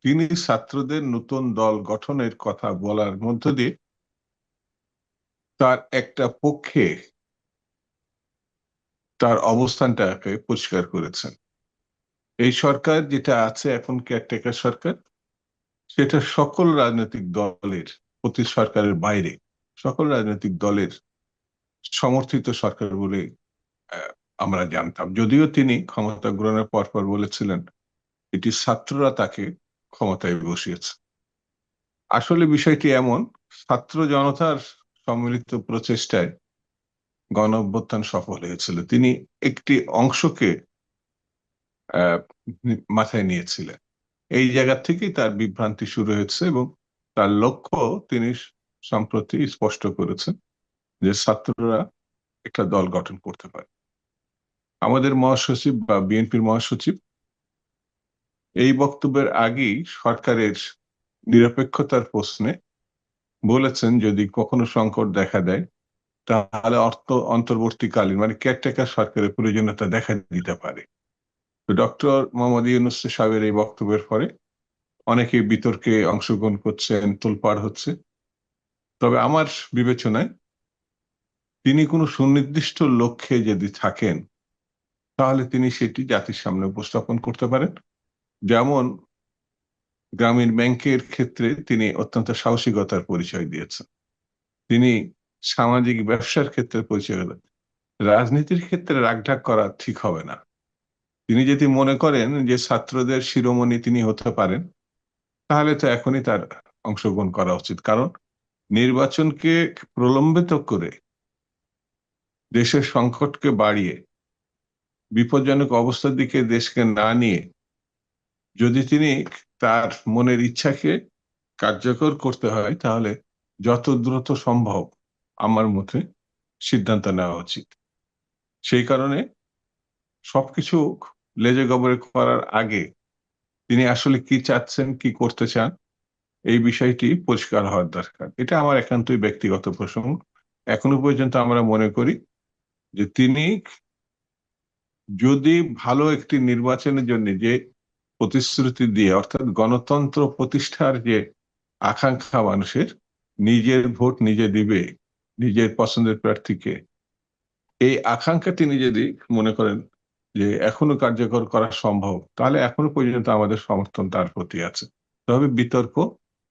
তিনি ছাত্রদের নতুন দল গঠনের কথা বলার মধ্য দিয়ে তার একটা পক্ষে তার অবস্থানটাকে পরিষ্কার করেছেন। এই সরকার যেটা আছে এখন কেয়ারটেকার সরকার, সেটা সকল রাজনৈতিক দলের, প্রতি সরকারের বাইরে সকল রাজনৈতিক দলের সমর্থিত সরকার বলে আমরা জানতাম। যদিও তিনি ক্ষমতা গ্রহণের পর বলেছিলেন এটি ছাত্ররা তাকে ক্ষমতায় বসিয়েছে। আসলে বিষয়টি এমন, ছাত্র জনতার সম্মিলিত প্রচেষ্টায় গণ অভ্যুত্থান সফল হয়েছিল। তিনি একটি অংশকে আহ মাথায় নিয়েছিলেন। এই জায়গা থেকেই তার বিভ্রান্তি শুরু হয়েছে এবং তার লক্ষ্য তিনি সম্প্রতি স্পষ্ট করেছেন যে ছাত্ররা একটা দল গঠন করতে পারে। আমাদের মহাসচিব বা বিএনপির মহাসচিব এই বক্তব্যের আগেই সরকারের নিরপেক্ষতার প্রশ্নে বলেছেন যদি কখনো সংকট দেখা দেয় তাহলে অন্তর্বর্তীকালীন মানে কেয়ারটেকার সরকারের প্রয়োজনীয়তা দেখা দিতে পারে। তো ডক্টর মোহাম্মদ ইউনূস সাহেবের এই বক্তব্যের পরে অনেকে বিতর্কে অংশগ্রহণ করছেন, তোলপাড় হচ্ছে। তবে আমার বিবেচনায় তিনি কোনো সুনির্দিষ্ট লক্ষ্যে যদি থাকেন তাহলে তিনি সেটি জাতির সামনে উপস্থাপন করতে পারেন। যেমন গ্রামীণ ব্যাংকের ক্ষেত্রে তিনি অত্যন্ত সাহসিকতার পরিচয় দিয়েছেন। তিনি সামাজিক ব্যবসার ক্ষেত্রে পরিচয় দিলেন। রাজনীতির ক্ষেত্রে রাগঢাক করা ঠিক হবে না। তিনি যদি মনে করেন যে ছাত্রদের শিরোমণি তিনি হতে পারেন, তাহলে তো এখনই তার অংশগ্রহণ করা উচিত। কারণ নির্বাচনকে প্রলম্বিত করে দেশের সংকটকে বাড়িয়ে বিপজ্জনক অবস্থার দিকে দেশকে না নিয়ে যদি তিনি তার মনের ইচ্ছাকে কার্যকর করতে হয় তাহলে যত দ্রুত সম্ভব আমার মতে সিদ্ধান্ত নেওয়া উচিত। সেই কারণে সবকিছু লেজে গবরে করার আগে তিনি আসলে কি চাচ্ছেন, কি করতে চান, এই বিষয়টি পরিষ্কার হওয়ার দরকার। এটা আমার একান্তই ব্যক্তিগত প্রসঙ্গ। এখনো পর্যন্ত আমরা মনে করি যে তিনি যদি ভালো একটি নির্বাচনের জন্য যে প্রতিশ্রুতি দিয়ে, অর্থাৎ গণতন্ত্র প্রতিষ্ঠার যে আকাঙ্ক্ষা মানুষের, নিজের ভোট নিজে দিবে নিজের পছন্দের প্রার্থীকে, এই আকাঙ্ক্ষা তিনি যদি মনে করেন যে এখনো কার্যকর করা সম্ভব, তাহলে এখনো পর্যন্ত আমাদের সমর্থন তার প্রতি আছে। তবে বিতর্ক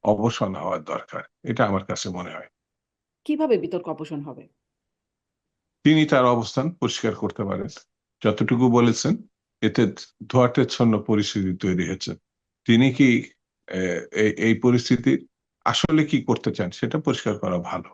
অবসান হওয়ার দরকার, এটা আমার কাছে মনে হয়। কিভাবে বিতর্ক অপসারণ হবে? তিনি তার অবস্থান পরিষ্কার করতে পারেন। যতটুকু বলেছেন এতে ধোঁয়াটেচ্ছন্ন পরিস্থিতি তৈরি হয়েছে। তিনি কি এই পরিস্থিতি আসলে কি করতে চান সেটা পরিষ্কার করা ভালো।